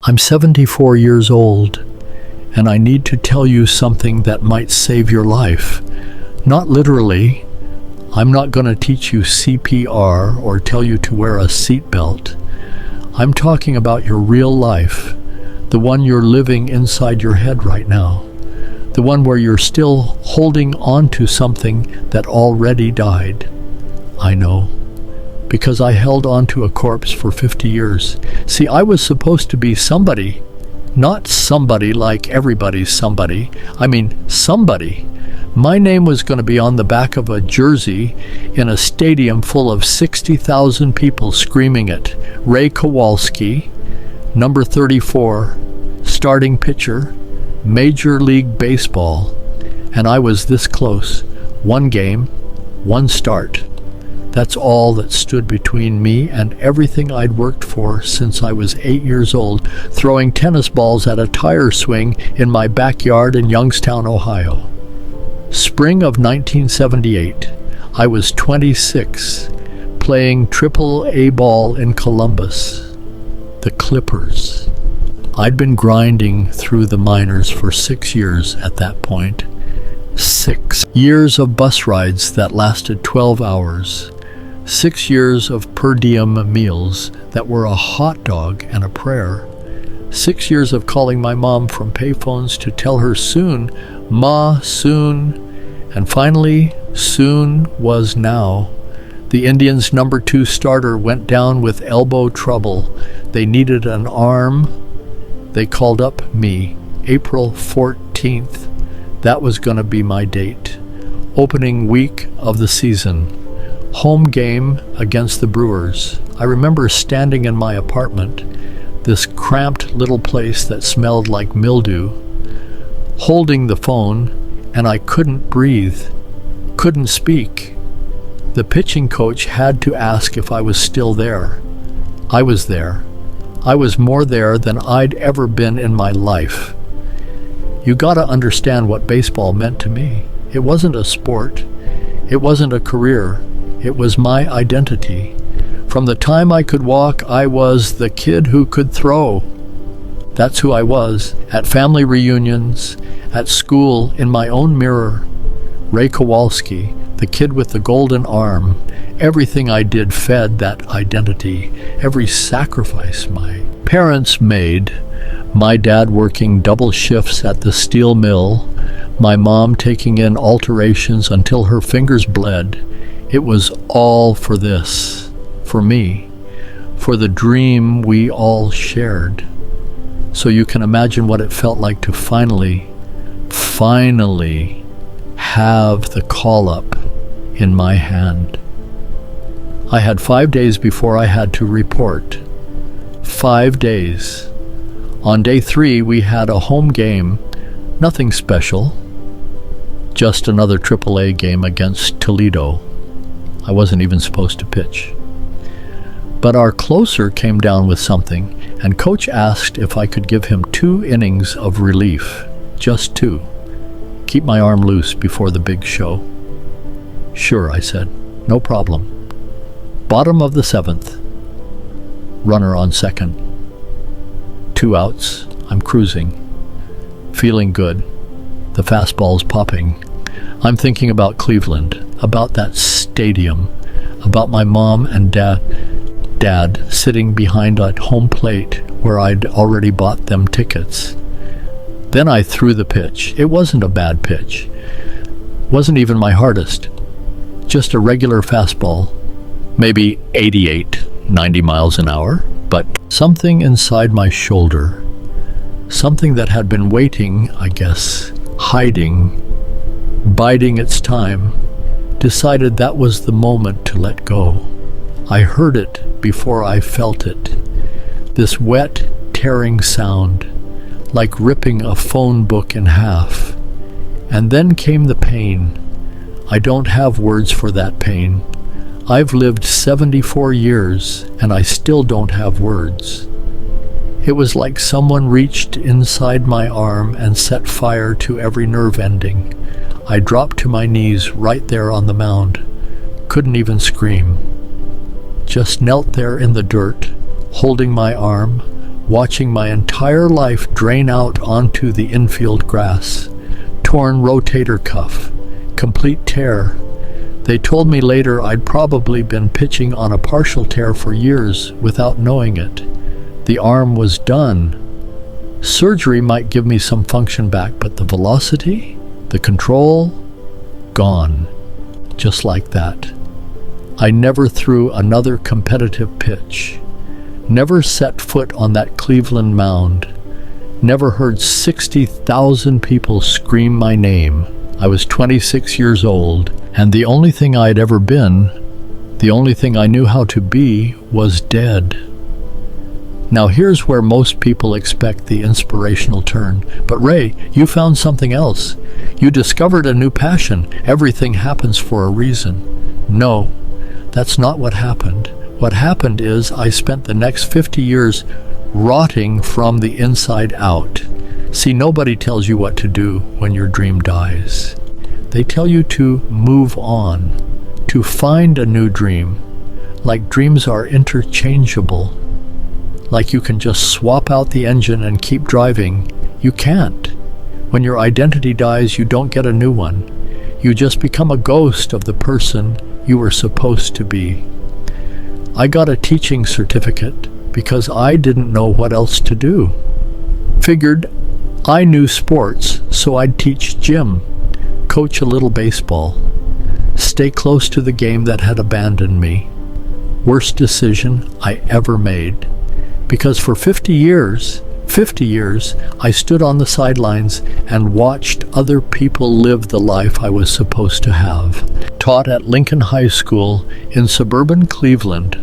I'm 74 years old, and I need to tell you something that might save your life. Not literally. I'm not going to teach you CPR or tell you to wear a seatbelt. I'm talking about your real life, the one you're living inside your head right now, the one where you're still holding on to something that already died. I know, because I held on to a corpse for 50 years. See, I was supposed to be somebody, not somebody like everybody's somebody. I mean, somebody. My name was going to be on the back of a jersey in a stadium full of 60,000 people screaming it. Ray Kowalski, number 34, starting pitcher, Major League Baseball. And I was this close. One game, one start. That's all that stood between me and everything I'd worked for since I was 8 years old, throwing tennis balls at a tire swing in my backyard in Youngstown, Ohio. Spring of 1978, I was 26, playing Triple-A ball in Columbus, the Clippers. I'd been grinding through the minors for 6 years at that point. 6 years of bus rides that lasted 12 hours. 6 years of per diem meals that were a hot dog and a prayer. 6 years of calling my mom from payphones to tell her soon, Ma, soon. And finally, soon was now. The Indians' number 2 starter went down with elbow trouble. They needed an arm. They called up me, April 14th. That was going to be my date. Opening week of the season. Home game against the Brewers. I remember standing in my apartment, this cramped little place that smelled like mildew, holding the phone, and I couldn't breathe, couldn't speak. The pitching coach had to ask if I was still there. I was there. I was more there than I'd ever been in my life. You gotta understand what baseball meant to me. It wasn't a sport. It wasn't a career. It was my identity. From the time I could walk, I was the kid who could throw. That's who I was. At family reunions, at school, in my own mirror. Ray Kowalski, the kid with the golden arm. Everything I did fed that identity. Every sacrifice my parents made. My dad working double shifts at the steel mill. My mom taking in alterations until her fingers bled. It was all for this, for me, for the dream we all shared. So you can imagine what it felt like to finally have the call-up in my hand. I had 5 days before I had to report. 5 days. On day 3, we had a home game, nothing special, just another Triple-A game against Toledo. I wasn't even supposed to pitch. But our closer came down with something, and coach asked if I could give him 2 innings of relief, just 2. Keep my arm loose before the big show. Sure, I said, no problem. Bottom of the 7th, runner on second. 2 outs, I'm cruising, feeling good. The fastball's popping. I'm thinking about Cleveland, about that stadium, about my mom and dad sitting behind at home plate where I'd already bought them tickets. Then I threw the pitch. It wasn't a bad pitch. Wasn't even my hardest. Just a regular fastball, maybe 88, 90 miles an hour, but something inside my shoulder, something that had been waiting, I guess, hiding, biding its time, decided that was the moment to let go. I heard it before I felt it. This wet, tearing sound, like ripping a phone book in half. And then came the pain. I don't have words for that pain. I've lived 74 years, and I still don't have words. It was like someone reached inside my arm and set fire to every nerve ending. I dropped to my knees right there on the mound. Couldn't even scream. Just knelt there in the dirt, holding my arm, watching my entire life drain out onto the infield grass. Torn rotator cuff, complete tear. They told me later I'd probably been pitching on a partial tear for years without knowing it. The arm was done. Surgery might give me some function back, but the velocity, the control, gone. Just like that. I never threw another competitive pitch. Never set foot on that Cleveland mound. Never heard 60,000 people scream my name. I was 26 years old, and the only thing I'd ever been, the only thing I knew how to be, was dead. Now here's where most people expect the inspirational turn. But Ray, you found something else. You discovered a new passion. Everything happens for a reason. No, that's not what happened. What happened is I spent the next 50 years rotting from the inside out. See, nobody tells you what to do when your dream dies. They tell you to move on, to find a new dream, like dreams are interchangeable. Like you can just swap out the engine and keep driving. You can't. When your identity dies, you don't get a new one. You just become a ghost of the person you were supposed to be. I got a teaching certificate because I didn't know what else to do. Figured I knew sports, so I'd teach gym, coach a little baseball, stay close to the game that had abandoned me. Worst decision I ever made. Because for 50 years, I stood on the sidelines and watched other people live the life I was supposed to have. Taught at Lincoln High School in suburban Cleveland.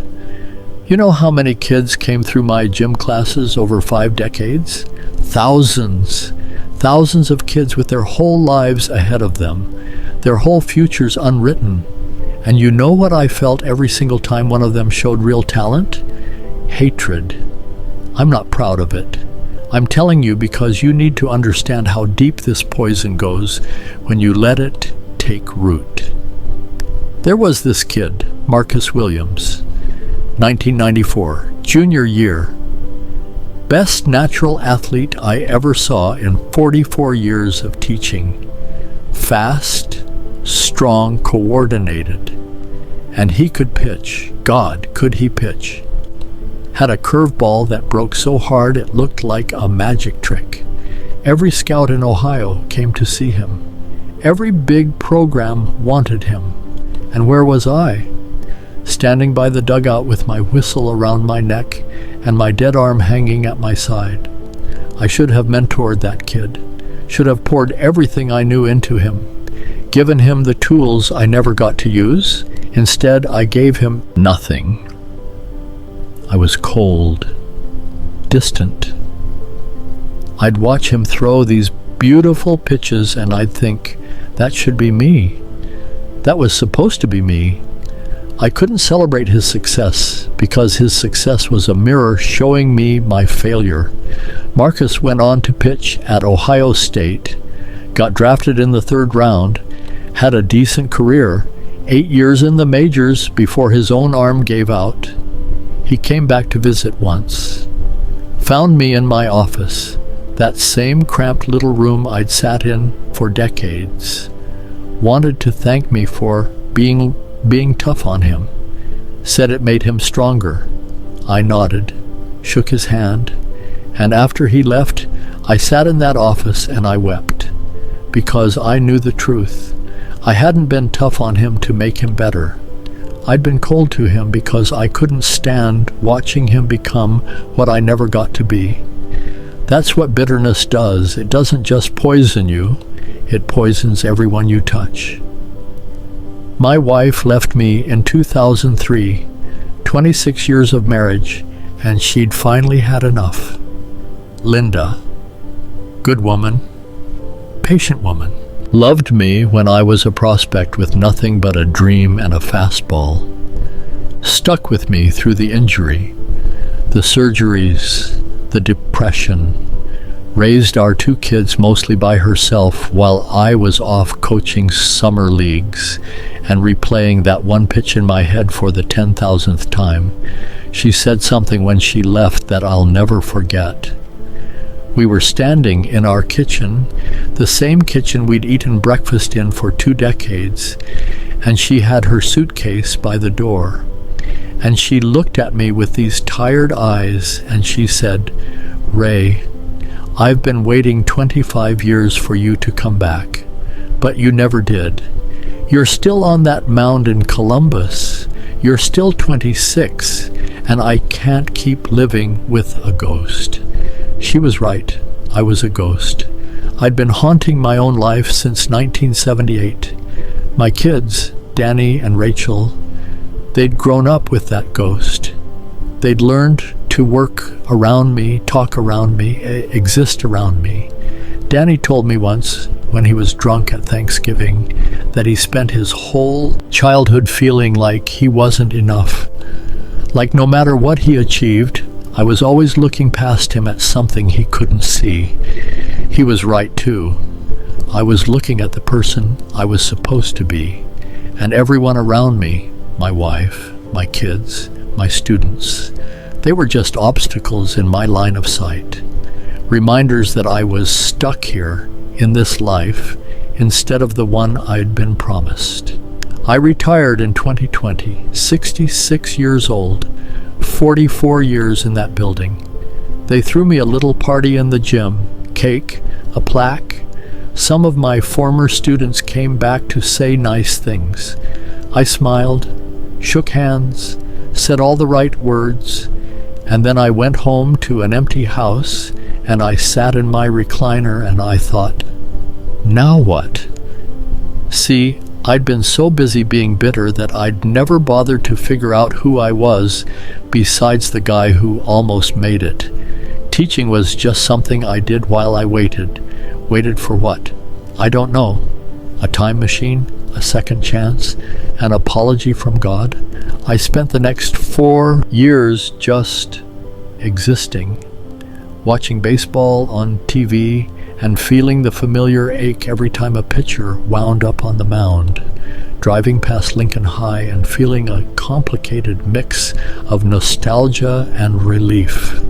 You know how many kids came through my gym classes over 5 decades? Thousands. Thousands of kids with their whole lives ahead of them. Their whole futures unwritten. And you know what I felt every single time one of them showed real talent? Hatred. I'm not proud of it. I'm telling you because you need to understand how deep this poison goes when you let it take root. There was this kid, Marcus Williams, 1994, junior year. Best natural athlete I ever saw in 44 years of teaching. Fast, strong, coordinated. And he could pitch. God, could he pitch. Had a curveball that broke so hard it looked like a magic trick. Every scout in Ohio came to see him. Every big program wanted him. And where was I? Standing by the dugout with my whistle around my neck and my dead arm hanging at my side. I should have mentored that kid. Should have poured everything I knew into him. Given him the tools I never got to use. Instead, I gave him nothing. I was cold, distant. I'd watch him throw these beautiful pitches and I'd think, that should be me. That was supposed to be me. I couldn't celebrate his success because his success was a mirror showing me my failure. Marcus went on to pitch at Ohio State, got drafted in the 3rd round, had a decent career, 8 years in the majors before his own arm gave out. He came back to visit once, found me in my office, that same cramped little room I'd sat in for decades, wanted to thank me for being tough on him, said it made him stronger. I nodded, shook his hand, and after he left, I sat in that office and I wept, because I knew the truth. I hadn't been tough on him to make him better. I'd been cold to him because I couldn't stand watching him become what I never got to be. That's what bitterness does. It doesn't just poison you, it poisons everyone you touch. My wife left me in 2003, 26 years of marriage, and she'd finally had enough. Linda, good woman, patient woman, loved me when I was a prospect with nothing but a dream and a fastball. Stuck with me through the injury, the surgeries, the depression, raised our two kids mostly by herself while I was off coaching summer leagues and replaying that one pitch in my head for the 10,000th time. She said something when she left that I'll never forget. We were standing in our kitchen, the same kitchen we'd eaten breakfast in for 2 decades, and she had her suitcase by the door. And she looked at me with these tired eyes and she said, "Ray, I've been waiting 25 years for you to come back, but you never did. You're still on that mound in Columbus. You're still 26, and I can't keep living with a ghost." She was right. I was a ghost. I'd been haunting my own life since 1978. My kids, Danny and Rachel, they'd grown up with that ghost. They'd learned to work around me, talk around me, exist around me. Danny told me once, when he was drunk at Thanksgiving, that he spent his whole childhood feeling like he wasn't enough. Like no matter what he achieved, I was always looking past him at something he couldn't see. He was right too. I was looking at the person I was supposed to be, and everyone around me, my wife, my kids, my students, they were just obstacles in my line of sight. Reminders that I was stuck here in this life instead of the one I'd been promised. I retired in 2020, 66 years old, 44 years in that building. They threw me a little party in the gym, cake, a plaque. Some of my former students came back to say nice things. I smiled, shook hands, said all the right words, and then I went home to an empty house and I sat in my recliner and I thought, now what? See, I'd been so busy being bitter that I'd never bothered to figure out who I was besides the guy who almost made it. Teaching was just something I did while I waited. Waited for what? I don't know. A time machine? A second chance? An apology from God? I spent the next 4 years just existing, watching baseball on TV and feeling the familiar ache every time a pitcher wound up on the mound, driving past Lincoln High and feeling a complicated mix of nostalgia and relief.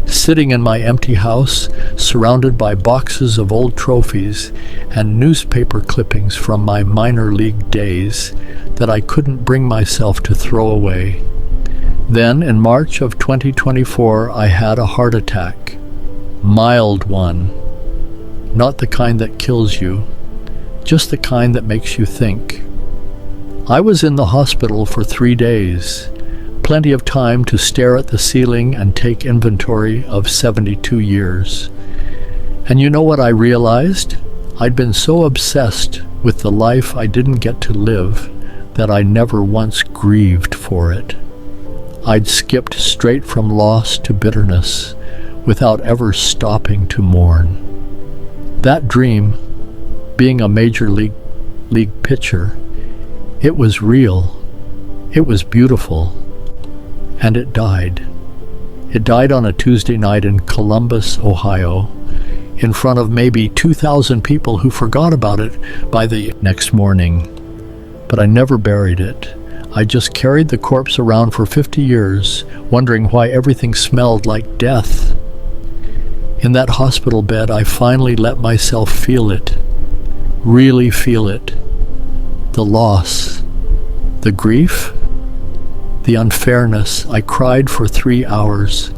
Sitting in my empty house, surrounded by boxes of old trophies and newspaper clippings from my minor league days that I couldn't bring myself to throw away. Then, in March of 2024, I had a heart attack. Mild one. Not the kind that kills you, just the kind that makes you think. I was in the hospital for 3 days. Plenty of time to stare at the ceiling and take inventory of 72 years. And you know what I realized? I'd been so obsessed with the life I didn't get to live that I never once grieved for it. I'd skipped straight from loss to bitterness without ever stopping to mourn. That dream, being a major league pitcher, it was real, it was beautiful, and it died. It died on a Tuesday night in Columbus, Ohio, in front of maybe 2,000 people who forgot about it by the next morning. But I never buried it. I just carried the corpse around for 50 years, wondering why everything smelled like death. In that hospital bed, I finally let myself feel it, really feel it. The loss, the grief, the unfairness. I cried for 3 hours,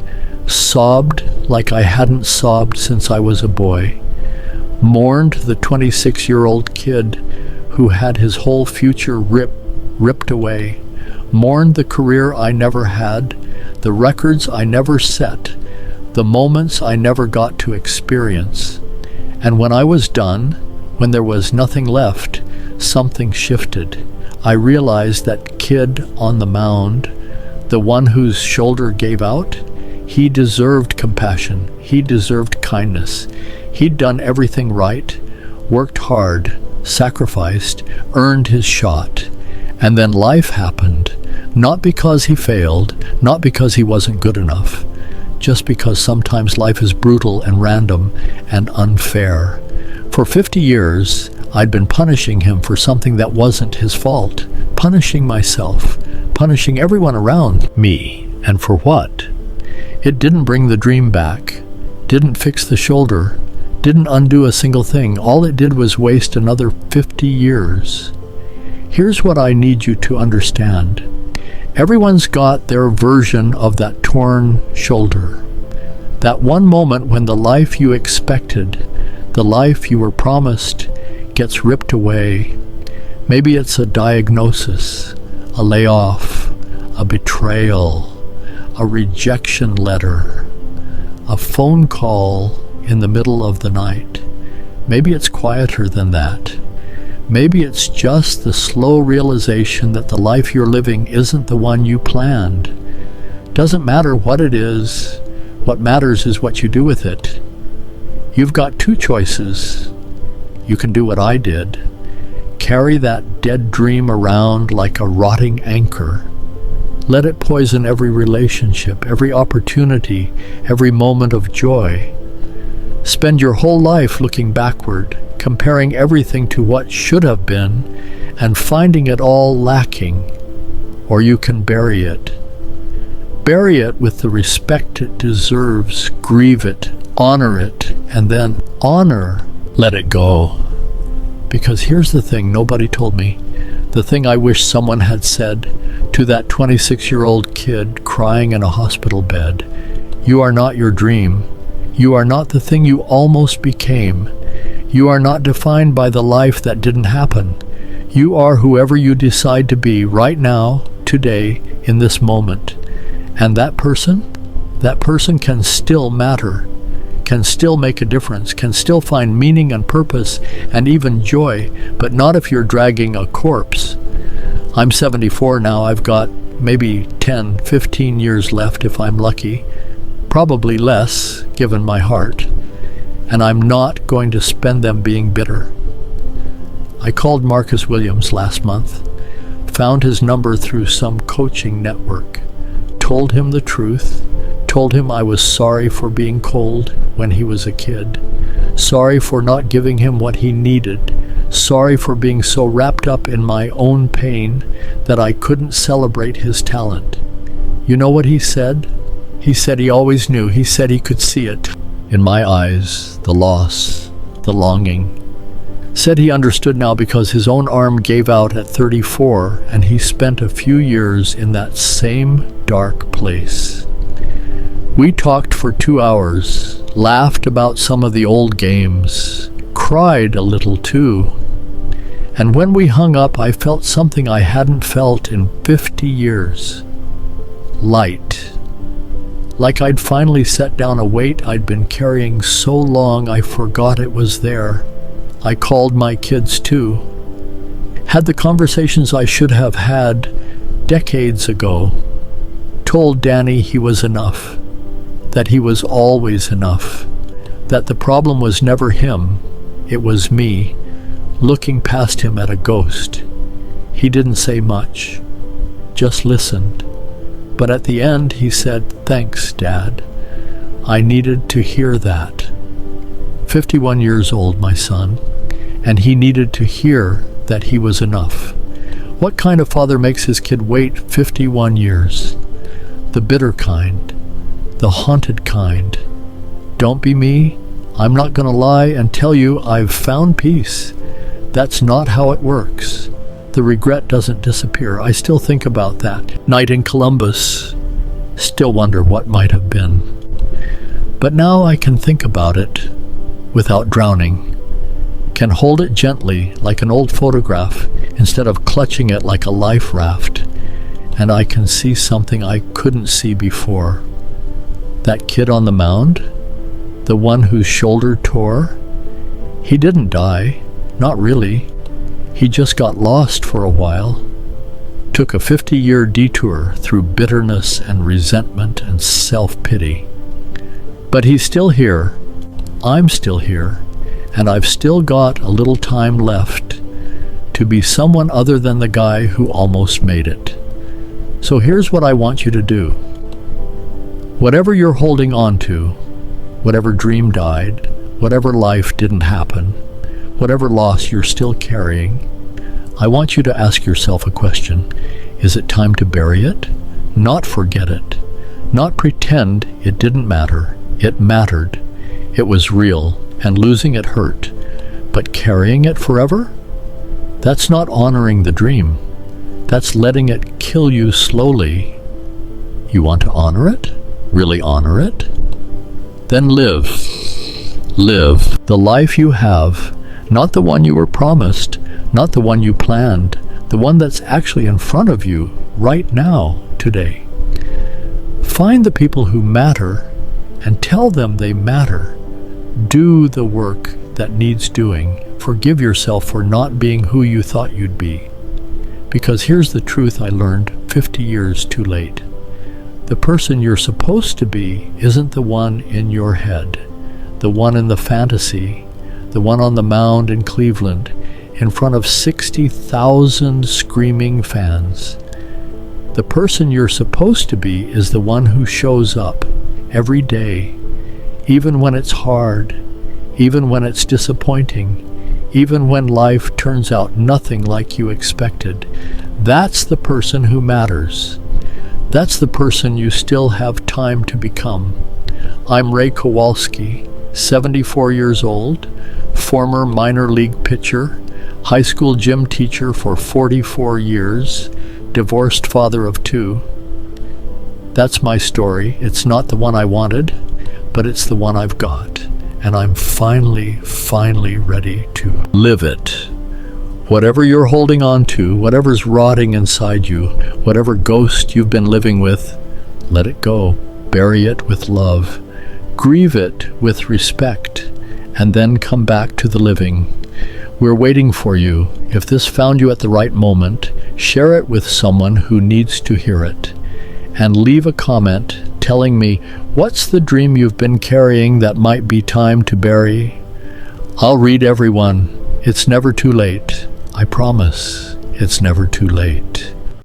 sobbed like I hadn't sobbed since I was a boy, mourned the 26-year-old kid who had his whole future ripped away, mourned the career I never had, the records I never set, the moments I never got to experience. And when I was done, when there was nothing left, something shifted. I realized that kid on the mound, the one whose shoulder gave out, he deserved compassion. He deserved kindness. He'd done everything right, worked hard, sacrificed, earned his shot. And then life happened, not because he failed, not because he wasn't good enough, just because sometimes life is brutal and random and unfair. For 50 years, I'd been punishing him for something that wasn't his fault, punishing myself, punishing everyone around me. And for what? It didn't bring the dream back, didn't fix the shoulder, didn't undo a single thing. All it did was waste another 50 years. Here's what I need you to understand. Everyone's got their version of that torn shoulder. That one moment when the life you expected, the life you were promised, gets ripped away. Maybe it's a diagnosis, a layoff, a betrayal, a rejection letter, a phone call in the middle of the night. Maybe it's quieter than that. Maybe it's just the slow realization that the life you're living isn't the one you planned. Doesn't matter what it is, what matters is what you do with it. You've got two choices. You can do what I did. Carry that dead dream around like a rotting anchor. Let it poison every relationship, every opportunity, every moment of joy. Spend your whole life looking backward, comparing everything to what should have been, and finding it all lacking. Or you can bury it. Bury it with the respect it deserves, grieve it, honor it, and then let it go. Because here's the thing nobody told me, the thing I wish someone had said to that 26-year-old kid crying in a hospital bed. You are not your dream. You are not the thing you almost became. You are not defined by the life that didn't happen. You are whoever you decide to be right now, today, in this moment. And that person can still matter, can still make a difference, can still find meaning and purpose and even joy, but not if you're dragging a corpse. I'm 74 now. I've got maybe 10, 15 years left if I'm lucky. Probably less, given my heart. And I'm not going to spend them being bitter. I called Marcus Williams last month, found his number through some coaching network, told him the truth, told him I was sorry for being cold when he was a kid, sorry for not giving him what he needed, sorry for being so wrapped up in my own pain that I couldn't celebrate his talent. You know what he said? He said he always knew. He said he could see it in my eyes, the loss, the longing. Said he understood now because his own arm gave out at 34 and he spent a few years in that same dark place. We talked for 2 hours, laughed about some of the old games, cried a little too. And when we hung up, I felt something I hadn't felt in 50 years. Light. Like I'd finally set down a weight I'd been carrying so long I forgot it was there. I called my kids too. Had the conversations I should have had decades ago. Told Danny he was enough. That he was always enough. That the problem was never him. It was me, looking past him at a ghost. He didn't say much, just listened. But at the end he said, "Thanks, Dad. I needed to hear that." 51 years old, my son, and he needed to hear that he was enough. What kind of father makes his kid wait 51 years? The bitter kind, the haunted kind. Don't be me. I'm not going to lie and tell you I've found peace. That's not how it works. The regret doesn't disappear. I still think about that night in Columbus. Still wonder what might have been. But now I can think about it without drowning. Can hold it gently like an old photograph instead of clutching it like a life raft. And I can see something I couldn't see before. That kid on the mound, the one whose shoulder tore, he didn't die. Not really. He just got lost for a while, took a 50-year detour through bitterness and resentment and self-pity. But he's still here, I'm still here, and I've still got a little time left to be someone other than the guy who almost made it. So here's what I want you to do. Whatever you're holding on to, whatever dream died, whatever life didn't happen, whatever loss you're still carrying, I want you to ask yourself a question. Is it time to bury it? Not forget it. Not pretend it didn't matter. It mattered. It was real, and losing it hurt. But carrying it forever? That's not honoring the dream. That's letting it kill you slowly. You want to honor it? Really honor it? Then live. Live the life you have, not the one you were promised, not the one you planned, the one that's actually in front of you right now, today. Find the people who matter and tell them they matter. Do the work that needs doing. Forgive yourself for not being who you thought you'd be. Because here's the truth I learned 50 years too late. The person you're supposed to be isn't the one in your head, the one in the fantasy, the one on the mound in Cleveland, in front of 60,000 screaming fans. The person you're supposed to be is the one who shows up every day, even when it's hard, even when it's disappointing, even when life turns out nothing like you expected. That's the person who matters. That's the person you still have time to become. I'm Ray Kowalski, 74 years old, former minor league pitcher, high school gym teacher for 44 years, divorced father of 2. That's my story. It's not the one I wanted, but it's the one I've got. And I'm finally ready to live it. Whatever you're holding on to, whatever's rotting inside you, whatever ghost you've been living with, let it go. Bury it with love. Grieve it with respect, and then come back to the living. We're waiting for you. If this found you at the right moment, share it with someone who needs to hear it. And leave a comment telling me, what's the dream you've been carrying that might be time to bury? I'll read everyone. It's never too late. I promise, it's never too late.